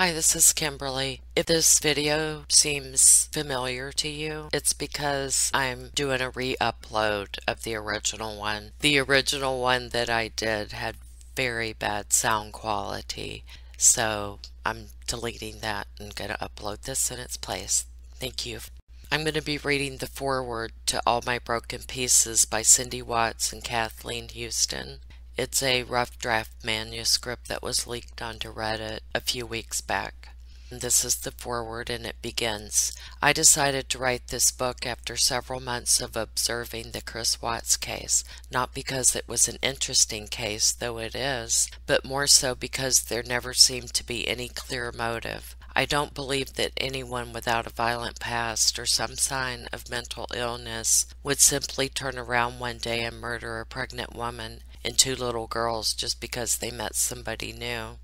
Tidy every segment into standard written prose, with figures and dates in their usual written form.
Hi, this is Kimberly. If this video seems familiar to you, it's because I'm doing a re-upload of the original one. The original one that I did had very bad sound quality, so I'm deleting that and going to upload this in its place. Thank you. I'm going to be reading the foreword to All My Broken Pieces by Cindy Watts and Kathleen Hewtson. It's a rough draft manuscript that was leaked onto Reddit a few weeks back. This is the foreword, and it begins. I decided to write this book after several months of observing the Chris Watts case, not because it was an interesting case, though it is, but more so because there never seemed to be any clear motive. I don't believe that anyone without a violent past or some sign of mental illness would simply turn around one day and murder a pregnant woman and two little girls just because they met somebody new.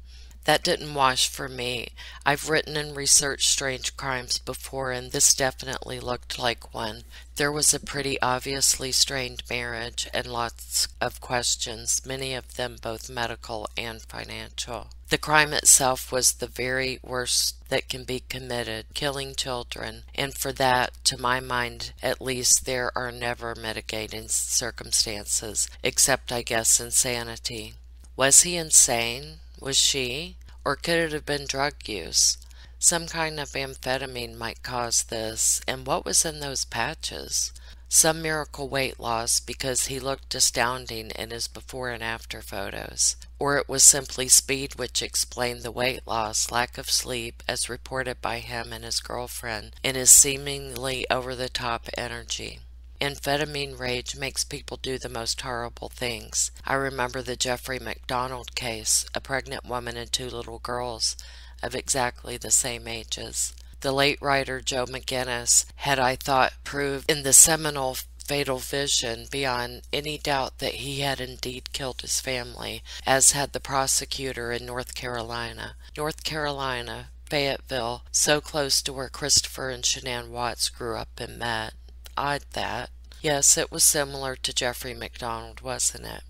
That didn't wash for me. I've written and researched strange crimes before, and this definitely looked like one. There was a pretty obviously strained marriage and lots of questions, many of them both medical and financial. The crime itself was the very worst that can be committed, killing children, and for that, to my mind at least, there are never mitigating circumstances, except I guess insanity. Was he insane? Was she? Or could it have been drug use? Some kind of amphetamine might cause this, and what was in those patches? Some miracle weight loss because he looked astounding in his before and after photos. Or it was simply speed which explained the weight loss, lack of sleep, as reported by him and his girlfriend, and his seemingly over-the-top energy. Amphetamine rage makes people do the most horrible things. I remember the Jeffrey MacDonald case, a pregnant woman and two little girls of exactly the same ages. The late writer Joe McGinnis had, I thought, proved in the seminal Fatal Vision beyond any doubt that he had indeed killed his family, as had the prosecutor in North Carolina. North Carolina, Fayetteville, so close to where Christopher and Shanann Watts grew up and met. Odd that. Yes, it was similar to Jeffrey MacDonald, wasn't it?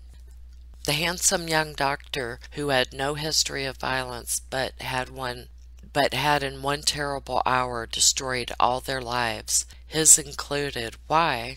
The handsome young doctor who had no history of violence but had in one terrible hour destroyed all their lives, his included. Why?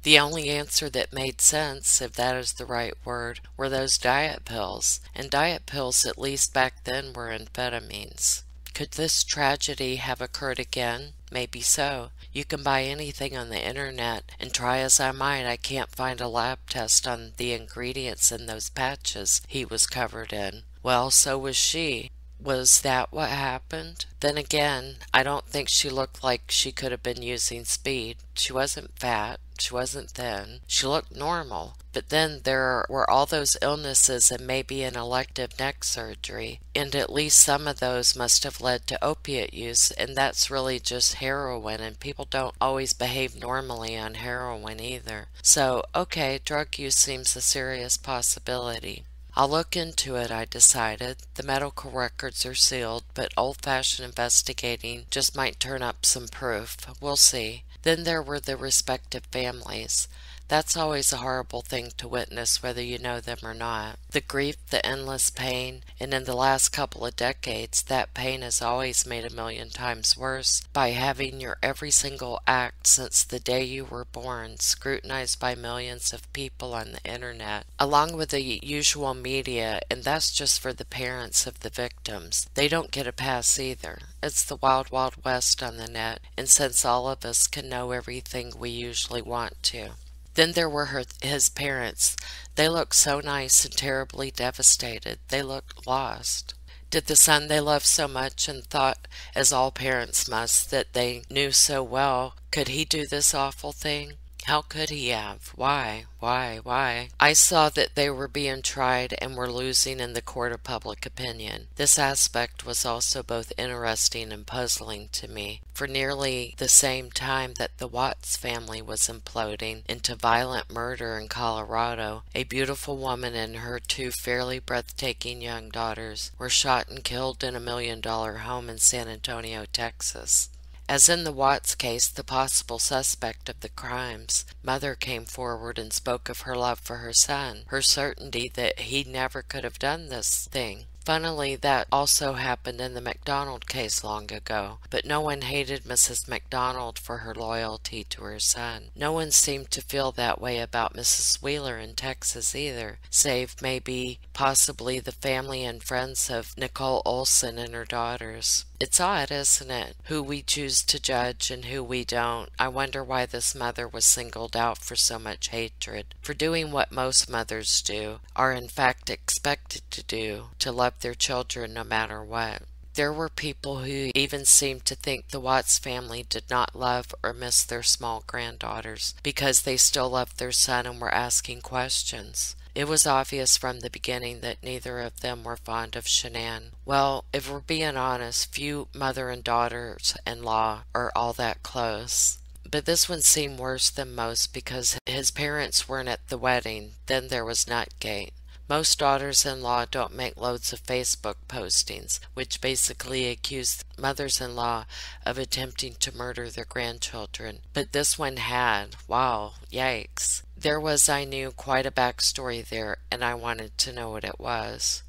The only answer that made sense, if that is the right word, were those diet pills, and diet pills, at least back then, were amphetamines. Could this tragedy have occurred again? Maybe so. You can buy anything on the internet, and try as I might, I can't find a lab test on the ingredients in those patches he was covered in. Well, so was she. Was that what happened? Then again, I don't think she looked like she could have been using speed. She wasn't fat. She wasn't thin. She looked normal. But then there were all those illnesses and maybe an elective neck surgery. And at least some of those must have led to opiate use, and that's really just heroin, and people don't always behave normally on heroin either. So, okay, drug use seems a serious possibility. I'll look into it, I decided. The medical records are sealed, but old-fashioned investigating just might turn up some proof. We'll see. Then there were the respective families. That's always a horrible thing to witness, whether you know them or not. The grief, the endless pain, and in the last couple of decades, that pain is always made a million times worse by having your every single act since the day you were born scrutinized by millions of people on the internet, along with the usual media, and that's just for the parents of the victims. They don't get a pass either. It's the wild, wild west on the net, and since all of us can know everything we usually want to. Then there were his parents. They looked so nice and terribly devastated. They looked lost. Did the son they loved so much and thought, as all parents must, that they knew so well, could he do this awful thing? How could he have? Why? I saw that they were being tried and were losing in the court of public opinion. This aspect was also both interesting and puzzling to me. For nearly the same time that the Watts family was imploding into violent murder in Colorado, a beautiful woman and her two fairly breathtaking young daughters were shot and killed in a $1 million home in San Antonio, Texas. As in the Watts case, the possible suspect of the crimes, mother came forward and spoke of her love for her son, her certainty that he never could have done this thing. Funnily, that also happened in the MacDonald case long ago, but no one hated Mrs. MacDonald for her loyalty to her son. No one seemed to feel that way about Mrs. Wheeler in Texas either, save maybe possibly the family and friends of Nicole Olson and her daughters. It's odd, isn't it? Who we choose to judge and who we don't. I wonder why this mother was singled out for so much hatred, for doing what most mothers do, are in fact expected to do, to love their children no matter what. There were people who even seemed to think the Watts family did not love or miss their small granddaughters because they still loved their son and were asking questions. It was obvious from the beginning that neither of them were fond of Shanann. Well, if we're being honest, few mother and daughters-in-law are all that close. But this one seemed worse than most because his parents weren't at the wedding. Then there was Nutgate. Most daughters-in-law don't make loads of Facebook postings, which basically accuse mothers-in-law of attempting to murder their grandchildren. But this one had. Wow, yikes. There was, I knew, quite a backstory there, and I wanted to know what it was.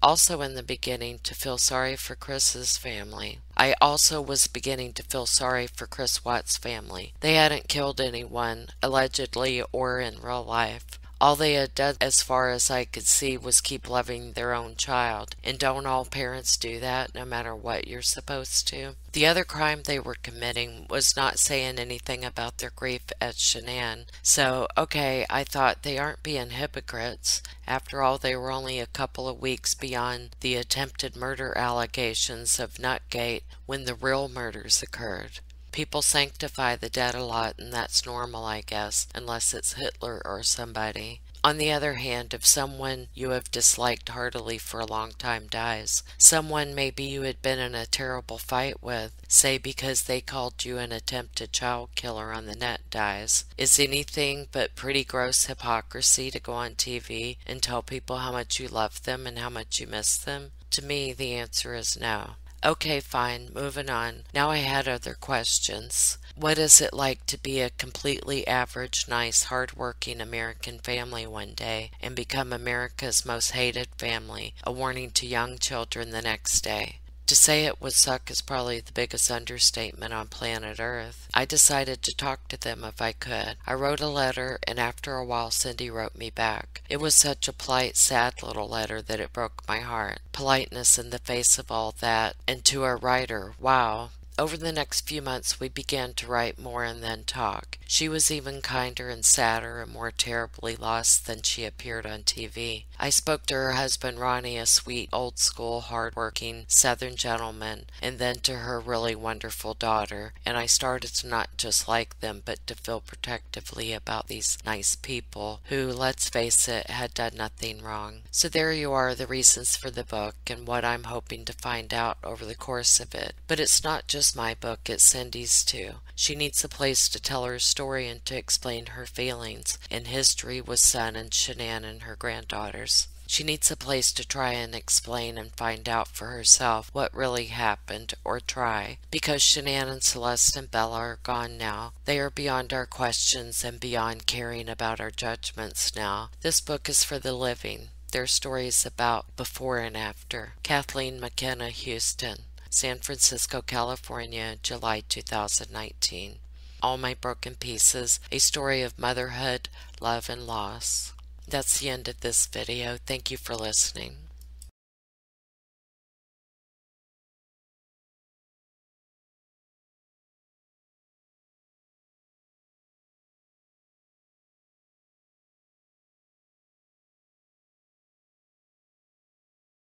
Also in the beginning to feel sorry for Chris's family. I also was beginning to feel sorry for Chris Watts' family. They hadn't killed anyone, allegedly or in real life. All they had done, as far as I could see, was keep loving their own child. And don't all parents do that, no matter what you're supposed to? The other crime they were committing was not saying anything about their grief at Shanann. So, okay, I thought they aren't being hypocrites. After all, they were only a couple of weeks beyond the attempted murder allegations of Nutgate when the real murders occurred. People sanctify the dead a lot, and that's normal, I guess, unless it's Hitler or somebody. On the other hand, if someone you have disliked heartily for a long time dies, someone maybe you had been in a terrible fight with, say because they called you an attempted child killer on the net, dies, is anything but pretty gross hypocrisy to go on TV and tell people how much you love them and how much you miss them? To me, the answer is no. Okay, fine, moving on. Now I had other questions. What is it like to be a completely average, nice, hard-working American family one day and become America's most hated family, a warning to young children the next day? To say it would suck is probably the biggest understatement on planet Earth. I decided to talk to them if I could. I wrote a letter, and after a while Cindy wrote me back. It was such a polite, sad little letter that it broke my heart. Politeness in the face of all that, and to a writer, wow. Over the next few months we began to write more and then talk. She was even kinder and sadder and more terribly lost than she appeared on TV. I spoke to her husband Ronnie, a sweet, old-school, hard-working Southern gentleman, and then to her really wonderful daughter, and I started to not just like them, but to feel protectively about these nice people who, let's face it, had done nothing wrong. So there you are, the reasons for the book and what I'm hoping to find out over the course of it. But it's not just my book, it's Cindy's too. She needs a place to tell her story and to explain her feelings and history with Son and Shanann and her granddaughters. She needs a place to try and explain and find out for herself what really happened, or try. Because Shanann and Celeste and Bella are gone now. They are beyond our questions and beyond caring about our judgments now. This book is for the living. Their stories about before and after. Kathleen McKenna, Hewtson, San Francisco, California, July 2019. All My Broken Pieces, a story of motherhood, love, and loss. That's the end of this video. Thank you for listening.